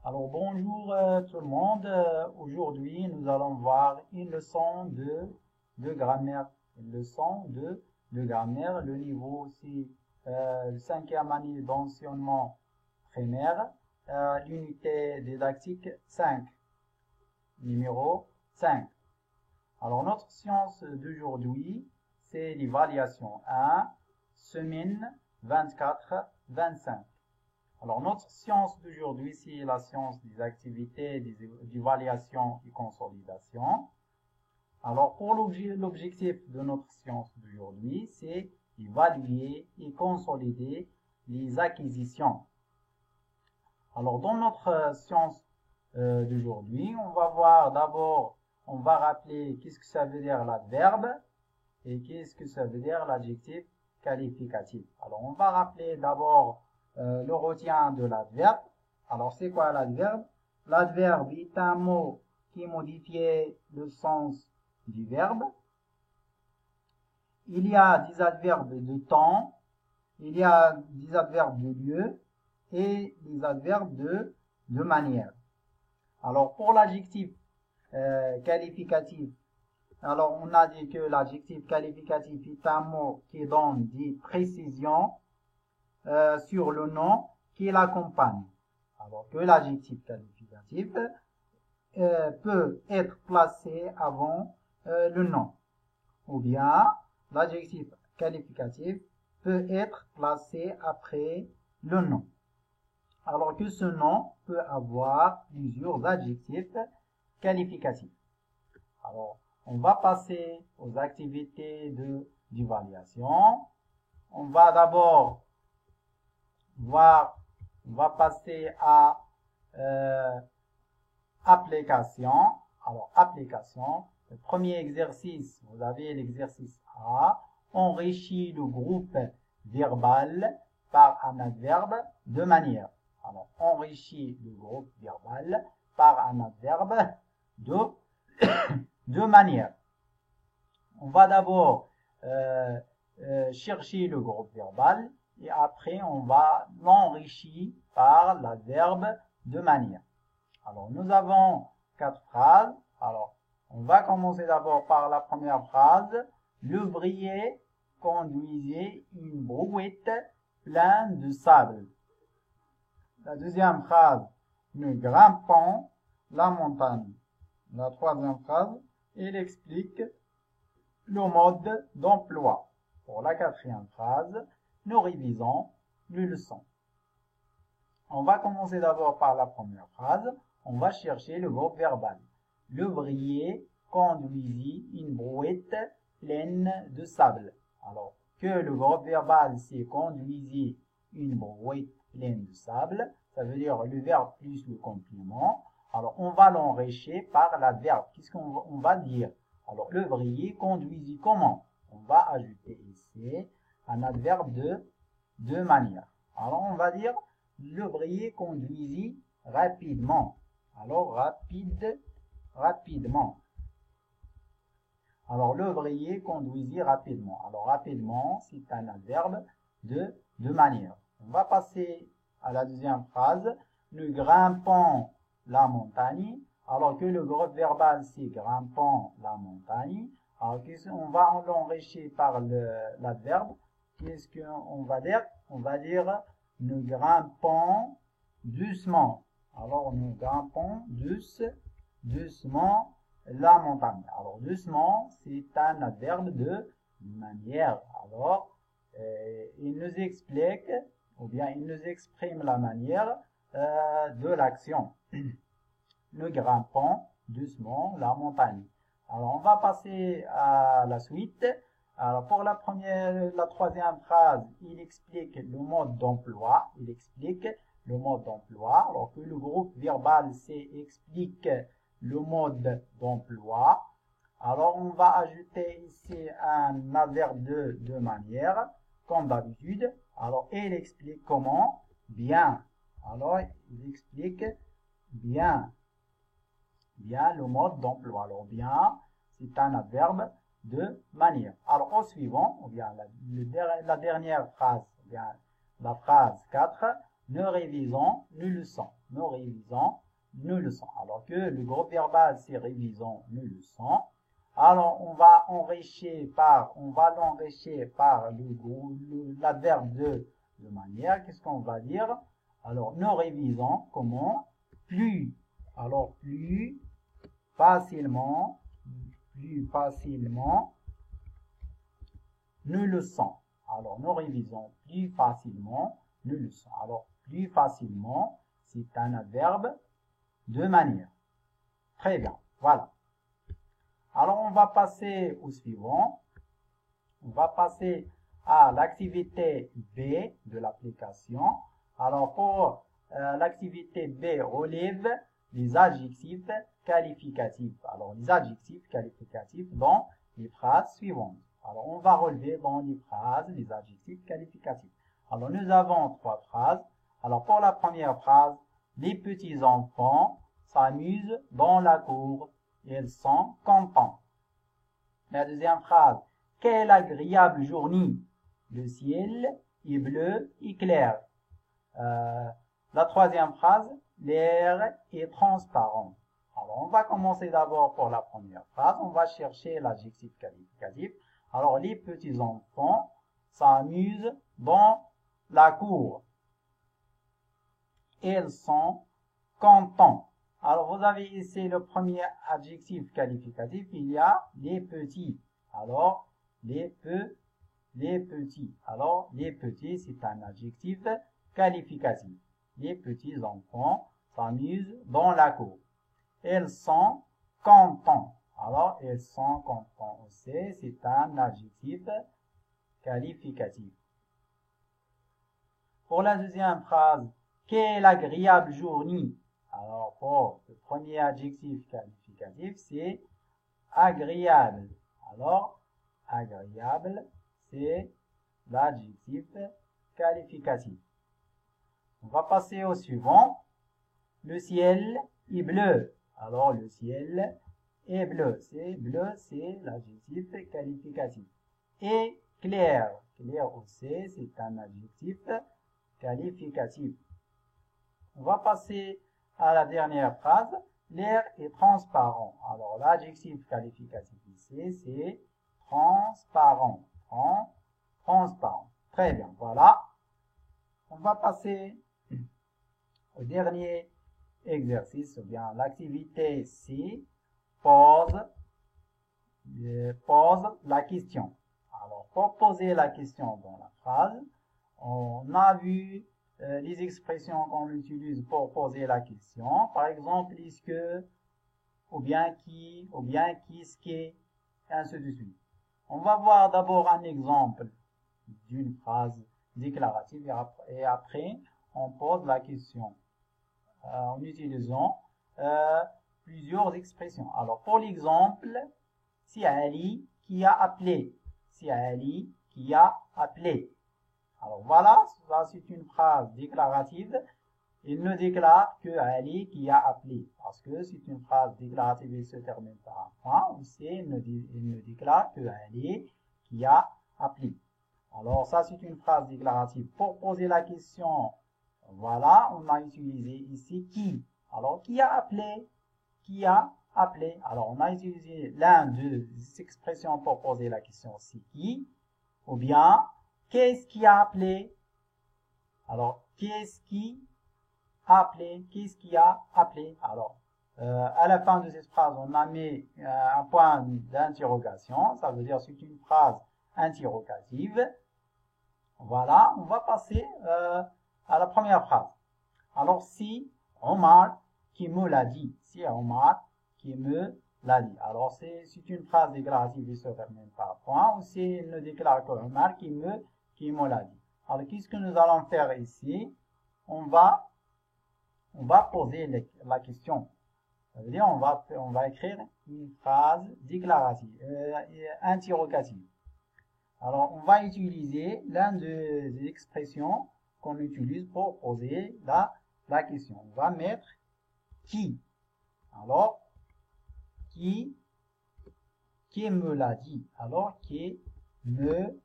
Alors bonjour tout le monde. Aujourd'hui, nous allons voir une leçon de grammaire. Une leçon de grammaire. Le niveau aussi, cinquième année d'enseignement primaire. L'unité didactique 5, numéro 5. Alors notre science d'aujourd'hui, c'est l'évaluation 1, semaine 24-25. Alors, notre science d'aujourd'hui, c'est la science des activités, d'évaluation et consolidation. Alors, pour l'objectif de notre science d'aujourd'hui, c'est évaluer et consolider les acquisitions. Alors, dans notre science d'aujourd'hui, on va voir d'abord, on va rappeler qu'est-ce que ça veut dire l'adverbe et qu'est-ce que ça veut dire l'adjectif qualificatif. Alors, on va rappeler d'abord le retien de l'adverbe. Alors, c'est quoi l'adverbe? L'adverbe est un mot qui modifie le sens du verbe. Il y a des adverbes de temps, il y a des adverbes de lieu et des adverbes de manière. Alors, pour l'adjectif qualificatif, alors on a dit que l'adjectif qualificatif est un mot qui donne des précisions sur le nom qui l'accompagne. Alors que l'adjectif qualificatif peut être placé avant le nom. Ou bien l'adjectif qualificatif peut être placé après le nom. Alors que ce nom peut avoir plusieurs adjectifs qualificatifs. Alors, on va passer aux activités d'évaluation. On va d'abord voir, on va passer à application. Alors, application. Le premier exercice, vous avez l'exercice A. Enrichit le groupe verbal par un adverbe de manière. Alors, enrichit le groupe verbal par un adverbe de manière. On va d'abord chercher le groupe verbal et après on va l'enrichir par l'adverbe de manière. Alors nous avons 4 phrases. Alors on va commencer d'abord par la première phrase. L'ouvrier conduisait une brouette pleine de sable. La deuxième phrase. Nous grimpons la montagne. La troisième phrase. Il explique le mode d'emploi. Pour la quatrième phrase, nous révisons les leçons. On va commencer d'abord par la première phrase. On va chercher le groupe verbal. L'ouvrier conduisit une brouette pleine de sable. Alors, que le groupe verbal c'est conduisit une brouette pleine de sable, ça veut dire le verbe plus le complément. Alors, on va l'enrichir par l'adverbe. Qu'est-ce qu'on va dire? Alors, l'ouvrier conduisit comment? On va ajouter ici un adverbe de manière. Alors, on va dire l'ouvrier conduisit rapidement. Alors, rapidement. Alors, l'ouvrier conduisit rapidement. Alors, rapidement, c'est un adverbe de manière. On va passer à la deuxième phrase. Nous grimpons la montagne. Alors que le groupe verbal, c'est grimpons la montagne. Alors, on va l'enrichir par l'adverbe. Qu'est-ce qu'on va dire? On va dire, nous grimpons doucement. Alors, nous grimpons doucement la montagne. Alors, doucement, c'est un adverbe de manière. Alors, il nous explique, ou bien il nous exprime la manière de l'action. Nous grimpons doucement la montagne. Alors, on va passer à la suite. Alors, pour la troisième phrase, il explique le mode d'emploi. Il explique le mode d'emploi. Alors que le groupe verbal, c'est explique le mode d'emploi. Alors, on va ajouter ici un adverbe de manière, comme d'habitude. Alors, il explique comment? Bien. Alors, il explique bien. Bien le mode d'emploi. Alors, bien, c'est un adverbe de manière. Alors, au suivant, ou bien la dernière phrase, ou bien la phrase 4, Nous révisons, nous leçons. Nous révisons, nous leçons. Alors que le groupe verbal, c'est révisons, nous leçons. Alors, on va l'enrichir par l'adverbe de manière. Qu'est-ce qu'on va dire? Alors, nous révisons, comment? Plus. Alors, plus facilement, nous leçons. Alors, nous révisons plus facilement, nous leçons. Alors, plus facilement, c'est un adverbe de manière. Très bien, voilà. Alors, on va passer au suivant. On va passer à l'activité B de l'application. Alors, pour l'activité B, relève les adjectifs qualificatifs. Alors, les adjectifs qualificatifs dans les phrases suivantes. Alors, on va relever dans les phrases les adjectifs qualificatifs. Alors, nous avons 3 phrases. Alors, pour la première phrase, les petits enfants s'amusent dans la cour. Ils sont contents. La deuxième phrase, quelle agréable journée. Le ciel est bleu et clair. La troisième phrase, l'air est transparent. Alors, on va commencer d'abord pour la première phrase. On va chercher l'adjectif qualificatif. Alors, les petits enfants s'amusent dans la cour. Ils sont contents. Alors, vous avez ici le premier adjectif qualificatif. Il y a les petits. Alors, les petits. Alors, les petits, c'est un adjectif qualificatif. Les petits enfants s'amusent dans la cour. Ils sont contents. Alors, ils sont contents aussi, c'est un adjectif qualificatif. Pour la deuxième phrase, quelle agréable journée. Alors, pour le premier adjectif qualificatif, c'est agréable. Alors, agréable, c'est l'adjectif qualificatif. On va passer au suivant. Le ciel est bleu. Alors, le ciel est bleu. C'est bleu, c'est l'adjectif qualificatif. Et clair. Clair aussi, c'est un adjectif qualificatif. On va passer à la dernière phrase. L'air est transparent. Alors, l'adjectif qualificatif ici, c'est transparent. Transparent. Très bien, voilà. On va passer au dernier exercice, ou bien l'activité C, pose la question. Alors, pour poser la question dans la phrase, on a vu les expressions qu'on utilise pour poser la question. Par exemple, est-ce que, ou bien qui, ou bien qu'est-ce qui, et ainsi de suite. On va voir d'abord un exemple d'une phrase déclarative et après, on pose la question en utilisant plusieurs expressions. Alors, pour l'exemple, c'est Ali qui a appelé. C'est Ali qui a appelé. Alors voilà, ça c'est une phrase déclarative. Il ne déclare que Ali qui a appelé. Parce que c'est une phrase déclarative, il se termine par un point. Aussi, il ne déclare que Ali qui a appelé. Alors ça c'est une phrase déclarative. Pour poser la question, voilà, on a utilisé ici qui. Alors, qui a appelé? Qui a appelé? Alors, on a utilisé l'un des expressions pour poser la question, c'est qui? Ou bien, qu'est-ce qui a appelé? Alors, qu'est-ce qui a appelé? Qu'est-ce qui a appelé? Alors, à la fin de cette phrase, on a mis un point d'interrogation. Ça veut dire c'est une phrase interrogative. Voilà, on va passer à la première phrase. Alors, si Omar qui me l'a dit, si Omar qui me l'a dit. Alors, c'est une phrase déclarative, il se termine par point, ou s'il ne déclare que Omar qui me l'a dit. Alors, qu'est-ce que nous allons faire ici? On va poser la question. Ça veut dire, on va écrire une phrase déclarative, interrogative. Alors, on va utiliser l'un des expressions qu'on utilise pour poser la question. On va mettre qui. Alors, qui me l'a dit. Alors, qui me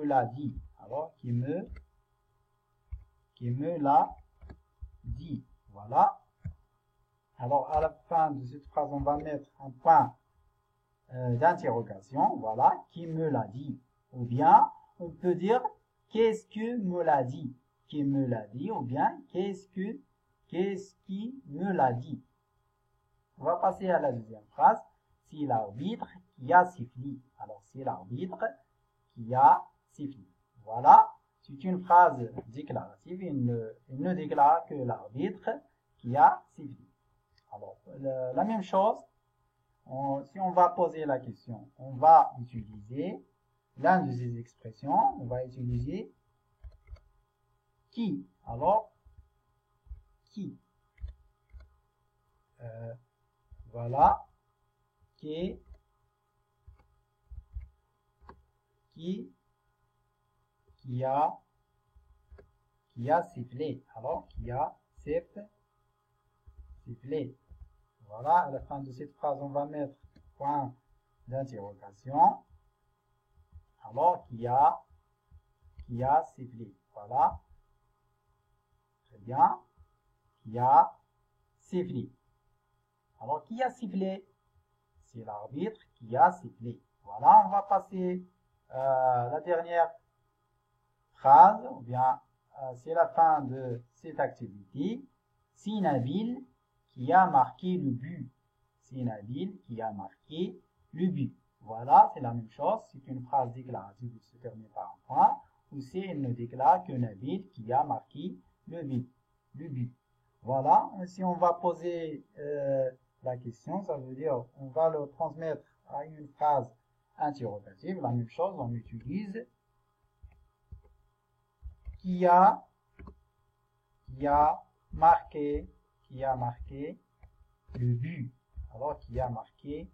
l'a dit. Alors, qui qui me l'a dit. Voilà. Alors, à la fin de cette phrase, on va mettre un point d'interrogation. Voilà, qui me l'a dit. Ou bien, on peut dire, qu'est-ce que me l'a dit? Qui me l'a dit, ou bien, qu'est-ce qui me l'a dit? On va passer à la deuxième phrase. C'est l'arbitre qui a sifflé. Alors, c'est l'arbitre qui a sifflé. Voilà. C'est une phrase déclarative. Il ne déclare que l'arbitre qui a sifflé. Alors, la même chose, si on va poser la question, on va utiliser l'un de ces expressions. On va utiliser qui. Alors, qui. Voilà. Qui a sifflé. Alors, qui a sifflé. Voilà, à la fin de cette phrase, on va mettre point d'interrogation. Alors, qui a sifflé. Voilà. Très bien. Qui a sifflé. Alors, qui a sifflé? C'est l'arbitre qui a sifflé. Voilà, on va passer la dernière phrase, ou bien c'est la fin de cette activité. C'est Nabil qui a marqué le but. C'est Nabil qui a marqué le but. Voilà, c'est la même chose. C'est une phrase déclarative qui se termine par un point. Ou c'est elle ne déclare que Nabil qui a marqué le but. Voilà, si on va poser la question, ça veut dire on va le transmettre à une phrase interrogative. La même chose, on utilise qui a marqué le but. Alors, qui a marqué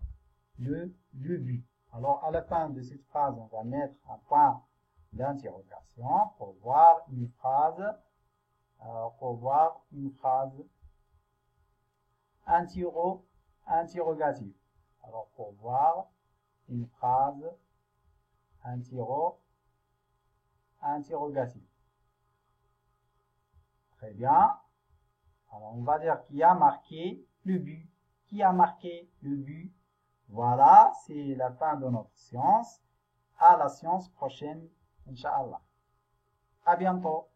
le but. Alors, à la fin de cette phrase, on va mettre un point d'interrogation pour voir une phrase interrogative. Alors, pour voir une phrase interrogative. Très bien. Alors, on va dire qui a marqué le but. Qui a marqué le but? Voilà, c'est la fin de notre séance. À la séance prochaine, Inch'Allah. À bientôt.